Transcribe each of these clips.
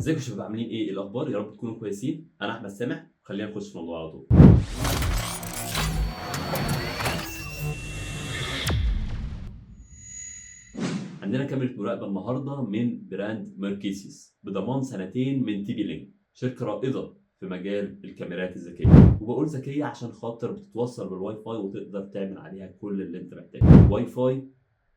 ازيكم يا شباب، عاملين ايه الاخبار؟ يا رب تكونوا كويسين. انا احمد سامح، خلينا نخش في الموضوع على طول. عندنا كاميرا مراقبه النهارده من براند ماركيسيوس بضمان سنتين من تي بي لينك، شركه رائده في مجال الكاميرات الذكيه. وبقول ذكيه عشان خاطر بتتوصل بالواي فاي وتقدر تعمل عليها كل اللي انت محتاجه، واي فاي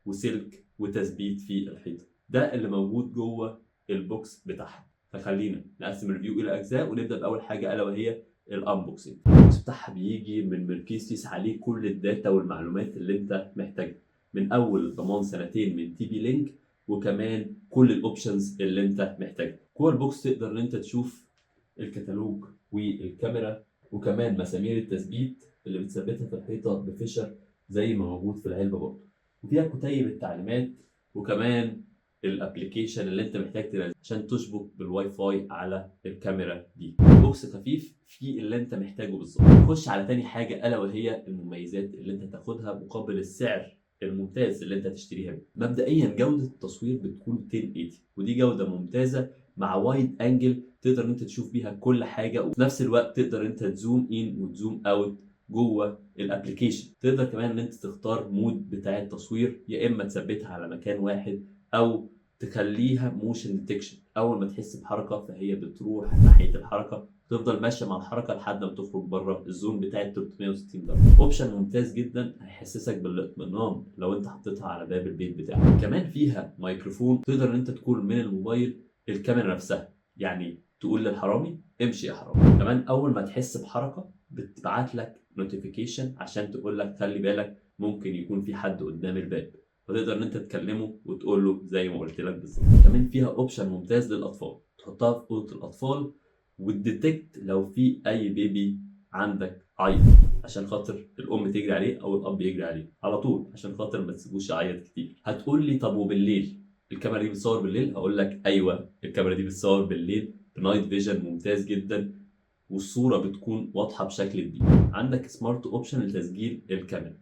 وسلك وتثبيت في الحيطه. ده اللي موجود جوه البوكس بتاعها. فخلينا نقسم الريفيو الى اجزاء، ونبدا باول حاجه الا وهي الانبوكسنج. البوكس بتاعها بيجي من ماركيسيوس، عليه كل الداتا والمعلومات اللي انت محتاجها، من اول ضمان سنتين من تي بي لينك، وكمان كل الاوبشنز اللي انت محتاجها. جوه البوكس تقدر ان انت تشوف الكتالوج والكاميرا، وكمان مسامير التثبيت اللي بتثبتها في الحيطه بفيشر زي ما موجود في العلبه برضه، وفيها كتيب التعليمات، وكمان الابلكيشن اللي انت محتاج تنزله عشان تشبك بالواي فاي على الكاميرا دي. بوكس خفيف فيه اللي انت محتاجه بالظبط. نخش على تاني حاجه الا وهي المميزات اللي انت تاخدها مقابل السعر الممتاز اللي انت هتشتريها بيه. مبدئيا جوده التصوير بتكون 1080، ودي جوده ممتازه مع وايد انجل تقدر انت تشوف بيها كل حاجه، وفي نفس الوقت تقدر انت تزوم ان وتزوم اوت جوه الابلكيشن. تقدر كمان ان انت تختار مود بتاع التصوير، يا اما تثبتها على مكان واحد او تخليها موشن ديتكشن. اول ما تحس بحركه فهي بتروح ناحيه الحركه، تفضل ماشيه مع الحركه لحد ما تخرج بره الزوم بتاع 360 درجه. اوبشن ممتاز جدا هيحسسك بالاطمئنان لو انت حطيتها على باب البيت بتاعك. كمان فيها ميكروفون، تقدر ان انت تكون من الموبايل الكاميرا نفسها، يعني تقول للحرامي امشي يا حرامي. كمان اول ما تحس بحركه بتبعت لك نوتيفيكيشن عشان تقول لك خلي بالك ممكن يكون في حد قدام الباب، فتقدر ان انت تكلمه وتقول له زي ما قلت لك بالظبط. كمان فيها اوبشن ممتاز للاطفال، تحطها في اوضه الاطفال وتديتكت لو في اي بيبي عندك عيط، عشان خاطر الام تجري عليه او الاب يجري عليه على طول، عشان خاطر ما تسيبوش يعيط كتير. هتقول لي طب وبالليل الكاميرا دي بتصور بالليل؟ هقول لك ايوه، الكاميرا دي بتصور بالليل بنايت فيجن ممتاز جدا، والصوره بتكون واضحه بشكل كبير. عندك سمارت اوبشن لتسجيل الكاميرا،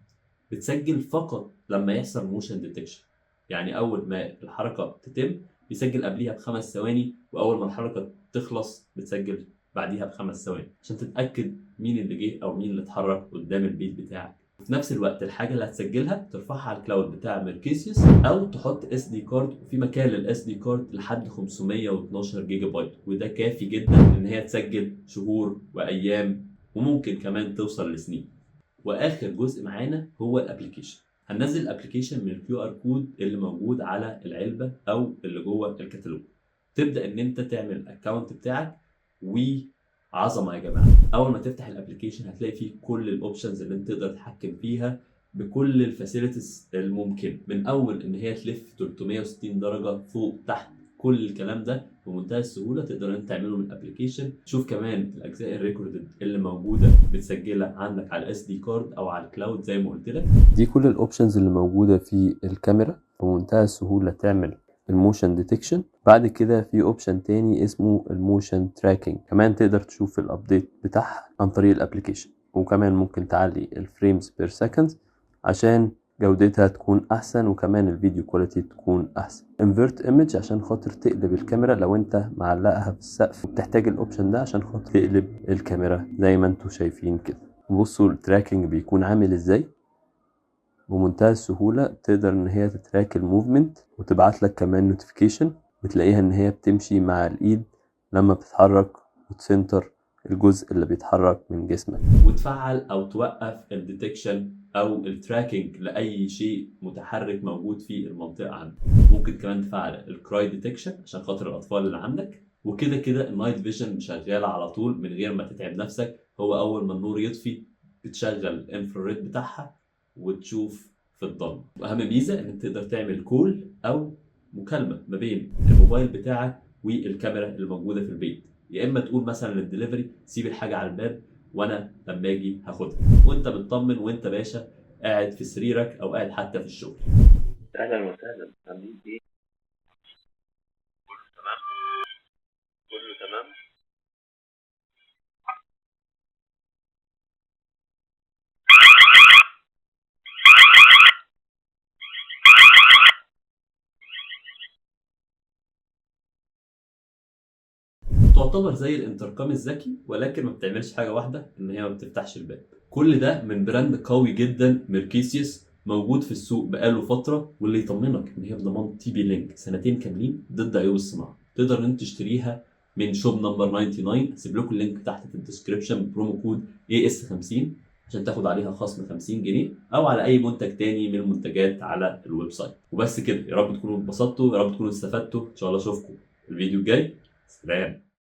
بتسجل فقط لما يحصل موشن ديتكشن، يعني اول ما الحركه تتم بيسجل قبليها بخمس ثواني، واول ما الحركه تخلص بتسجل بعديها بخمس ثواني عشان تتاكد مين اللي جه او مين اللي اتحرك قدام البيت بتاعك. في نفس الوقت الحاجه اللي هتسجلها ترفعها على الكلاود بتاع ماركيسيوس، او تحط اس دي كارد، وفي مكان للاس دي كارد لحد 512 جيجا بايت، وده كافي جدا ان هي تسجل شهور وايام، وممكن كمان توصل لسنين. واخر جزء معانا هو الابلكيشن. هننزل الابلكيشن من الكيو ار كود اللي موجود على العلبه او اللي جوه الكتالوج. تبدا ان انت تعمل الاكونت بتاعك، وعظمه يا جماعه، اول ما تفتح الابلكيشن هتلاقي فيه كل الاوبشنز اللي انت تقدر تتحكم فيها بكل الفاسيلتيز الممكن، من اول ان هي تلف 360 درجه فوق تحت، كل الكلام ده بمنتهى السهوله تقدر ان انت تعمله من الابلكيشن. شوف كمان الاجزاء الريكوردد اللي موجوده متسجله عندك على الاس دي كارد او على الكلاود زي ما قلت لك. دي كل الاوبشنز اللي موجودة في الكاميرا، بمنتهى السهولة تعمل الموشن ديتكشن. بعد كده في اوبشن تاني اسمه الموشن تراكنج، كمان تقدر تشوف الابديت بتاعها عن طريق الابليكيشن، وكمان ممكن تعلي الفريمز بير سكند عشان جودتها تكون احسن، وكمان الفيديو كواليتي تكون احسن. انفرت ايمج عشان خاطر تقلب الكاميرا لو انت معلقها في السقف، وبتحتاج الاوبشن ده عشان خاطر تقلب الكاميرا زي ما انتوا شايفين كده. بصوا التراكنج بيكون عامل ازاي، بمنتهى السهولة تقدر ان هي تتراك الموفمنت، وتبعت لك كمان نوتيفيكيشن بتلاقيها ان هي بتمشي مع الايد لما بتتحرك، وتسنتر الجزء اللي بيتحرك من جسمك. وتفعل او توقف الديتكشن او التراكنج لاي شيء متحرك موجود في المنطقه عندك. ممكن كمان تفعل الكراي ديتكشن عشان خاطر الاطفال اللي عندك. وكده كده النايت فيجن شغاله على طول من غير ما تتعب نفسك، هو اول ما النور يطفي بتشغل الانفراريد بتاعها وتشوف في الضلمه. واهم ميزه ان انت تقدر تعمل كول او مكالمه ما بين الموبايل بتاعك والكاميرا اللي موجوده في البيت، يا اما تقول مثلا للدليفري سيب الحاجه على الباب وانا لما اجي هاخدها، وانت بتطمن وانت باشا قاعد في سريرك او قاعد حتى في الشغل. اهلا وسهلا، عاملين ايه؟ كله تمام. كله تمام. تعتبر زي الانتركام الذكي، ولكن ما بتعملش حاجه واحده، ان هي ما بتفتحش الباب. كل ده من براند قوي جدا ميركيسيوس، موجود في السوق بقاله فتره، واللي يطمنك ان هي بضمان تي بي لينك سنتين كاملين ضد عيوب الصناعه. تقدر ان انت تشتريها من شوب نمبر 99. هسيب لكم اللينك تحت في الديسكربشن برومو كود AS50 عشان تاخد عليها خصم 50 جنيه، او على اي منتج تاني من المنتجات على الويب سايت. وبس كده، يا رب تكونوا اتبسطتوا، يا رب تكونوا استفدتوا. ان شاء الله اشوفكم في الفيديو الجاي. سلام.